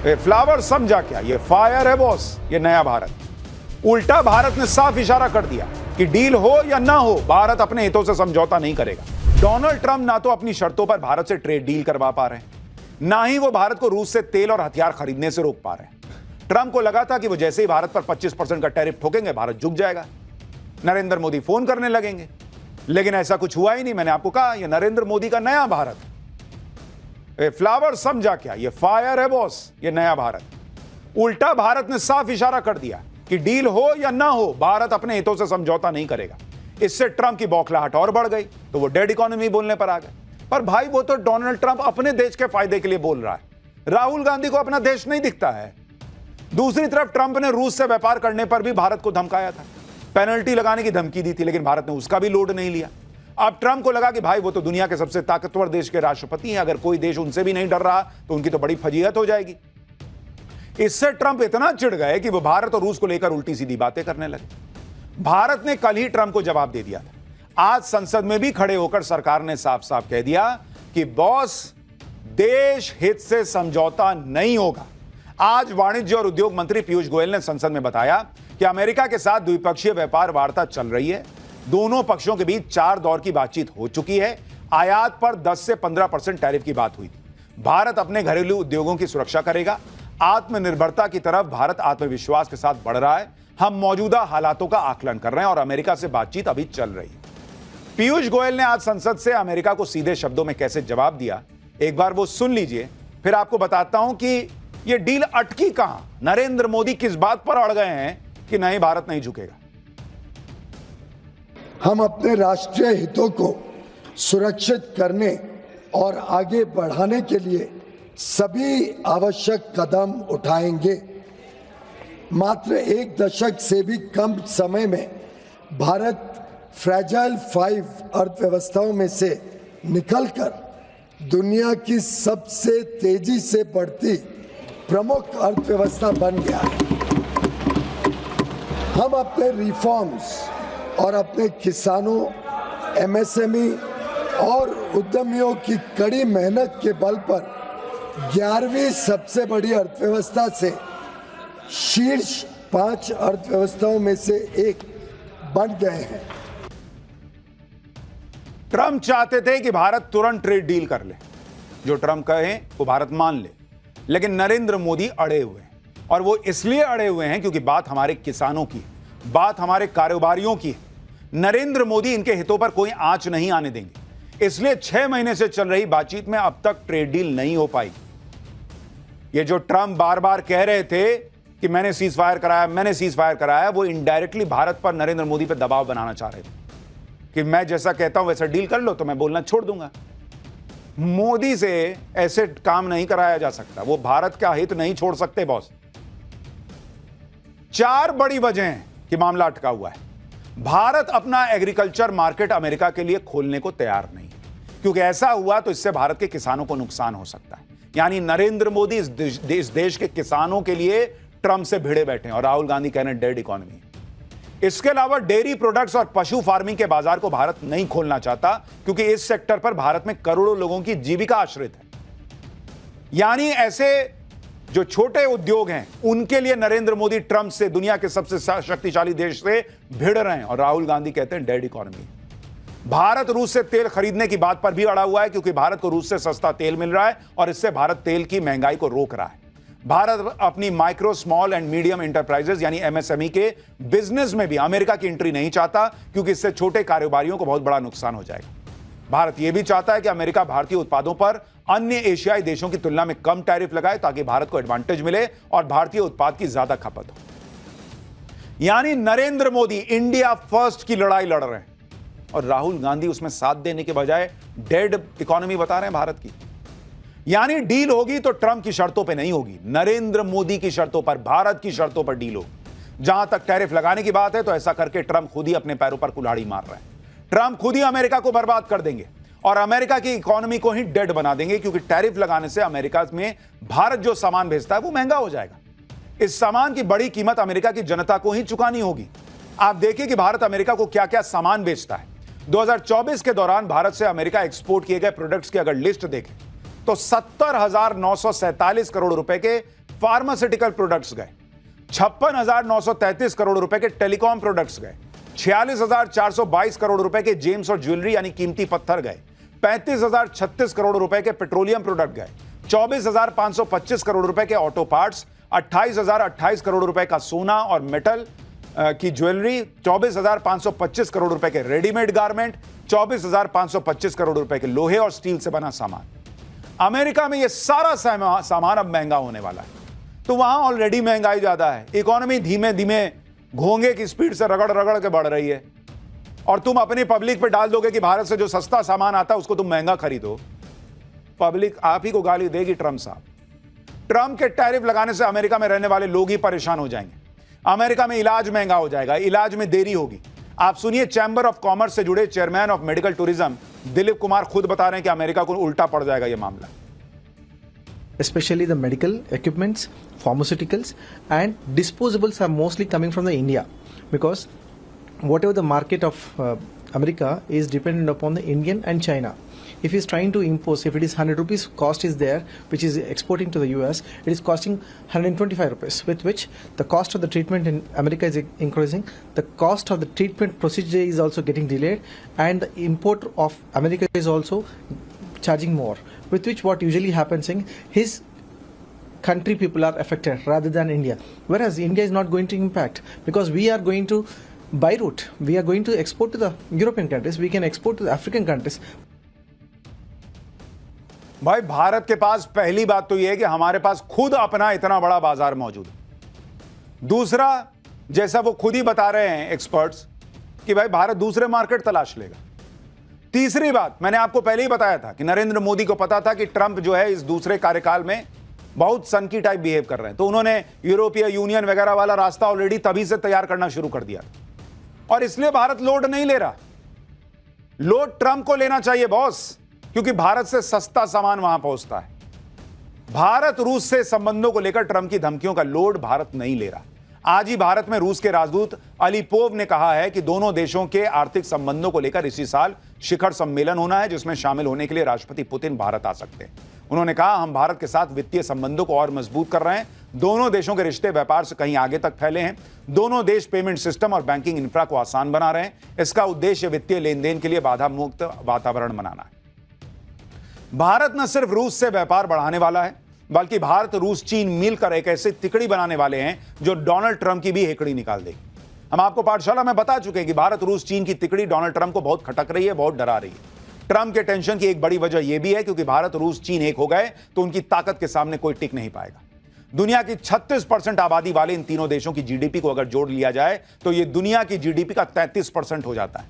Flower समझा क्या? ये फायर है बॉस, ये नया भारत। उल्टा भारत ने साफ इशारा कर दिया कि डील हो या ना हो, भारत अपने हितों से समझौता नहीं करेगा। डोनाल्ड ट्रंप ना तो अपनी शर्तों पर भारत से ट्रेड डील करवा पा रहे हैं, ना ही वो भारत को रूस से तेल और हथियार खरीदने से रोक पा रहे हैं। ट्रंप को लगा था कि वो जैसे ही भारत पर 25% का टैरिफ ठोकेंगे, भारत झुक जाएगा, नरेंद्र मोदी फोन करने लगेंगे, लेकिन ऐसा कुछ हुआ ही नहीं। मैंने आपको कहा, यह नरेंद्र मोदी का नया भारत। फ्लावर समझा क्या? ये फायर है बॉस, ये नया भारत। उल्टा भारत ने साफ इशारा कर दिया कि डील हो या ना हो, भारत अपने हितों से समझौता नहीं करेगा। इससे ट्रंप की बौखलाहट और बढ़ गई, तो वो डेड इकोनॉमी बोलने पर आ गए। पर भाई, वो तो डोनाल्ड ट्रंप अपने देश के फायदे के लिए बोल रहा है, राहुल गांधी को अपना देश नहीं दिखता है। दूसरी तरफ ट्रंप ने रूस से व्यापार करने पर भी भारत को धमकाया था, पेनल्टी लगाने की धमकी दी थी, लेकिन भारत ने उसका भी लोड नहीं लिया। अब ट्रंप को लगा कि भाई, वो तो दुनिया के सबसे ताकतवर देश के राष्ट्रपति हैं, अगर कोई देश उनसे भी नहीं डर रहा तो उनकी तो बड़ी फजीहत हो जाएगी। इससे ट्रंप इतना चिढ़ गए कि वो भारत और रूस को लेकर उल्टी सीधी बातें करने लगे। भारत ने कल ही ट्रंप को जवाब दे दिया था। आज संसद में भी खड़े होकर सरकार ने साफ साफ कह दिया कि बॉस, देश हित से समझौता नहीं होगा। आज वाणिज्य और उद्योग मंत्री पीयूष गोयल ने संसद में बताया कि अमेरिका के साथ द्विपक्षीय व्यापार वार्ता चल रही है। दोनों पक्षों के बीच 4 दौर की बातचीत हो चुकी है। आयात पर 10 से 15% टैरिफ की बात हुई थी। भारत अपने घरेलू उद्योगों की सुरक्षा करेगा। आत्मनिर्भरता की तरफ भारत आत्मविश्वास के साथ बढ़ रहा है। हम मौजूदा हालातों का आकलन कर रहे हैं और अमेरिका से बातचीत अभी चल रही है। पीयूष गोयल ने आज संसद से अमेरिका को सीधे शब्दों में कैसे जवाब दिया, एक बार वो सुन लीजिए, फिर आपको बताता हूं कि ये डील अटकी कहां। नरेंद्र मोदी किस बात पर अड़ गए हैं कि नहीं, भारत नहीं झुकेगा। हम अपने राष्ट्रीय हितों को सुरक्षित करने और आगे बढ़ाने के लिए सभी आवश्यक कदम उठाएंगे। मात्र 1 दशक से भी कम समय में भारत फ्रैजाइल 5 अर्थव्यवस्थाओं में से निकलकर दुनिया की सबसे तेजी से बढ़ती प्रमुख अर्थव्यवस्था बन गया है। हम अपने रिफॉर्म्स और अपने किसानों, एमएसएमई और उद्यमियों की कड़ी मेहनत के बल पर 11वीं सबसे बड़ी अर्थव्यवस्था से शीर्ष 5 अर्थव्यवस्थाओं में से एक बन गए हैं। ट्रंप चाहते थे कि भारत तुरंत ट्रेड डील कर ले, जो ट्रंप कहे वो भारत मान ले, लेकिन नरेंद्र मोदी अड़े हुए हैं। और वो इसलिए अड़े हुए हैं क्योंकि बात हमारे किसानों की है, बात हमारे कारोबारियों की है। नरेंद्र मोदी इनके हितों पर कोई आंच नहीं आने देंगे। इसलिए 6 महीने से चल रही बातचीत में अब तक ट्रेड डील नहीं हो पाई। ये जो ट्रंप बार बार कह रहे थे कि मैंने सीज फायर कराया, मैंने सीज फायर कराया, वो इनडायरेक्टली भारत पर नरेंद्र मोदी पर दबाव बनाना चाह रहे थे कि मैं जैसा कहता हूं वैसा डील कर लो तो मैं बोलना छोड़ दूंगा। मोदी से ऐसे काम नहीं कराया जा सकता, वो भारत का हित नहीं छोड़ सकते बॉस। 4 बड़ी वजह हैं कि मामला अटका हुआ है। भारत अपना एग्रीकल्चर मार्केट अमेरिका के लिए खोलने को तैयार नहीं है, क्योंकि ऐसा हुआ तो इससे भारत के किसानों को नुकसान हो सकता है। यानी नरेंद्र मोदी इस देश के किसानों के लिए ट्रंप से भिड़े बैठे हैं और राहुल गांधी कह रहे हैं डेड इकोनॉमी। इसके अलावा डेयरी प्रोडक्ट्स और पशु फार्मिंग के बाजार को भारत नहीं खोलना चाहता, क्योंकि इस सेक्टर पर भारत में करोड़ों लोगों की जीविका आश्रित है। यानी ऐसे जो छोटे उद्योग हैं उनके लिए नरेंद्र मोदी ट्रंप से, दुनिया के सबसे शक्तिशाली देश से भिड़ रहे हैं और राहुल गांधी कहते हैं डेड इकोनॉमी। भारत रूस से तेल खरीदने की बात पर भी अड़ा हुआ है, क्योंकि भारत को रूस से सस्ता तेल मिल रहा है और इससे भारत तेल की महंगाई को रोक रहा है। भारत अपनी micro, small and medium enterprises यानी एमएसएमई के बिजनेस में भी अमेरिका की एंट्री नहीं चाहता, क्योंकि इससे छोटे कारोबारियों को बहुत बड़ा नुकसान हो जाएगा। भारत यह भी चाहता है कि अमेरिका भारतीय उत्पादों पर अन्य एशियाई देशों की तुलना में कम टैरिफ लगाए, ताकि भारत को एडवांटेज मिले और भारतीय उत्पाद की ज्यादा खपत हो। यानी नरेंद्र मोदी इंडिया फर्स्ट की लड़ाई लड़ रहे हैं और राहुल गांधी उसमें साथ देने के बजाय डेड इकोनॉमी बता रहे हैं भारत की। यानी डील होगी तो ट्रंप की शर्तों पे नहीं होगी, नरेंद्र मोदी की शर्तों पर, भारत की शर्तों पर डील होगी। जहां तक टैरिफ लगाने की बात है तो ऐसा करके ट्रंप खुद ही अपने पैरों पर कुल्हाड़ी मार रहे हैं। ट्रंप खुद ही अमेरिका को बर्बाद कर देंगे और अमेरिका की इकोनॉमी को ही डेड बना देंगे, क्योंकि टैरिफ लगाने से अमेरिका में भारत जो सामान भेजता है वो महंगा हो जाएगा। इस सामान की बड़ी कीमत अमेरिका की जनता को ही चुकानी होगी। आप देखिए कि भारत अमेरिका को क्या क्या सामान बेचता है। 2024 के दौरान भारत से अमेरिका एक्सपोर्ट किए गए प्रोडक्ट्स की अगर लिस्ट देखें तो 70,947 करोड़ रुपए के फार्मास्यूटिकल प्रोडक्ट्स गए, 56,933 करोड़ रुपए के टेलीकॉम प्रोडक्ट्स गए, 46,422 करोड़ रुपए के जेम्स और ज्वेलरी यानी कीमती पत्थर गए, 35,036 करोड़ रुपए के पेट्रोलियम प्रोडक्ट गए, 24,525 करोड़ रुपए के ऑटो पार्ट्स, 28,028 करोड़ रुपए का सोना और मेटल की ज्वेलरी, 24,525 करोड़ रुपए के रेडीमेड गारमेंट, 24,525 करोड़ रुपए के लोहे और स्टील से बना सामान। अमेरिका में यह सारा सामान अब महंगा होने वाला है, तो वहां ऑलरेडी महंगाई ज्यादा है, इकोनॉमी धीमे धीमे घोंगे की स्पीड से रगड़ रगड़ के बढ़ रही है, और तुम अपनी पब्लिक पे डाल दोगे कि भारत से जो सस्ता सामान आता है उसको तुम महंगा खरीदो। पब्लिक आप ही को गाली देगी ट्रंप साहब। ट्रंप के टैरिफ लगाने से अमेरिका में रहने वाले लोग ही परेशान हो जाएंगे, अमेरिका में इलाज महंगा हो जाएगा, इलाज में देरी होगी। आप सुनिए, चैंबर ऑफ कॉमर्स से जुड़े chairman of medical tourism Dilip Kumar खुद बता रहे हैं कि अमेरिका को उल्टा पड़ जाएगा यह मामला। Especially the medical equipments, pharmaceuticals and disposables are mostly coming from the India, because whatever the market of America is dependent upon the Indian and China. If he is trying to impose, if it is 100 rupees cost is there, which is exporting to the US, it is costing 125 rupees, with which the cost of the treatment in America is increasing, the cost of the treatment procedure is also getting delayed, and the import of America is also charging more, with which what usually happens in his country people are affected rather than India, whereas India is not going to impact, because we are going to by route, we are going to export to the European countries, we can export to the African countries. भाई भारत के पास पहली बात तो यह है कि हमारे पास खुद अपना इतना बड़ा बाजार मौजूद है। दूसरा, जैसा वो खुद ही बता रहे हैं एक्सपर्ट्स कि भाई भारत दूसरे मार्केट तलाश लेगा। तीसरी बात, मैंने आपको पहले ही बताया था कि नरेंद्र मोदी को पता था कि ट्रंप जो है इस दूसरे कार्यकाल में बहुत सनकी टाइप बिहेव कर रहे हैं, तो उन्होंने यूरोपीय यूनियन वगैरह वाला रास्ता ऑलरेडी तभी से तैयार करना शुरू कर दिया, और इसलिए भारत लोड नहीं ले रहा। लोड ट्रंप को लेना चाहिए बॉस, क्योंकि भारत से सस्ता सामान वहां पहुंचता है। भारत रूस से संबंधों को लेकर ट्रंप की धमकियों का लोड भारत नहीं ले रहा। आज ही भारत में रूस के राजदूत अलीपोव ने कहा है कि दोनों देशों के आर्थिक संबंधों को लेकर इसी साल शिखर सम्मेलन होना है, जिसमें शामिल होने के लिए राष्ट्रपति पुतिन भारत आ सकते हैं। उन्होंने कहा, हम भारत के साथ वित्तीय संबंधों को और मजबूत कर रहे हैं। दोनों देशों के रिश्ते व्यापार से कहीं आगे तक फैले हैं। दोनों देश पेमेंट सिस्टम और बैंकिंग इंफ्रा को आसान बना रहे हैं। इसका उद्देश्य वित्तीय लेन देन के लिए बाधा मुक्त वातावरण बनाना है। भारत न सिर्फ रूस से व्यापार बढ़ाने वाला है, बल्कि भारत रूस चीन मिलकर एक ऐसी तिकड़ी बनाने वाले हैं जो डोनाल्ड ट्रंप की भी हेकड़ी निकाल देगी। हम आपको पाठशाला में बता चुके हैं कि भारत रूस चीन की तिकड़ी डोनाल्ड ट्रंप को बहुत खटक रही है, बहुत डरा रही है। ट्रंप के टेंशन की एक बड़ी वजह यह भी है क्योंकि भारत रूस चीन एक हो गए तो उनकी ताकत के सामने कोई टिक नहीं पाएगा। दुनिया की 36% आबादी वाले इन तीनों देशों की जीडीपी को अगर जोड़ लिया जाए तो यह दुनिया की जीडीपी का 33% हो जाता है।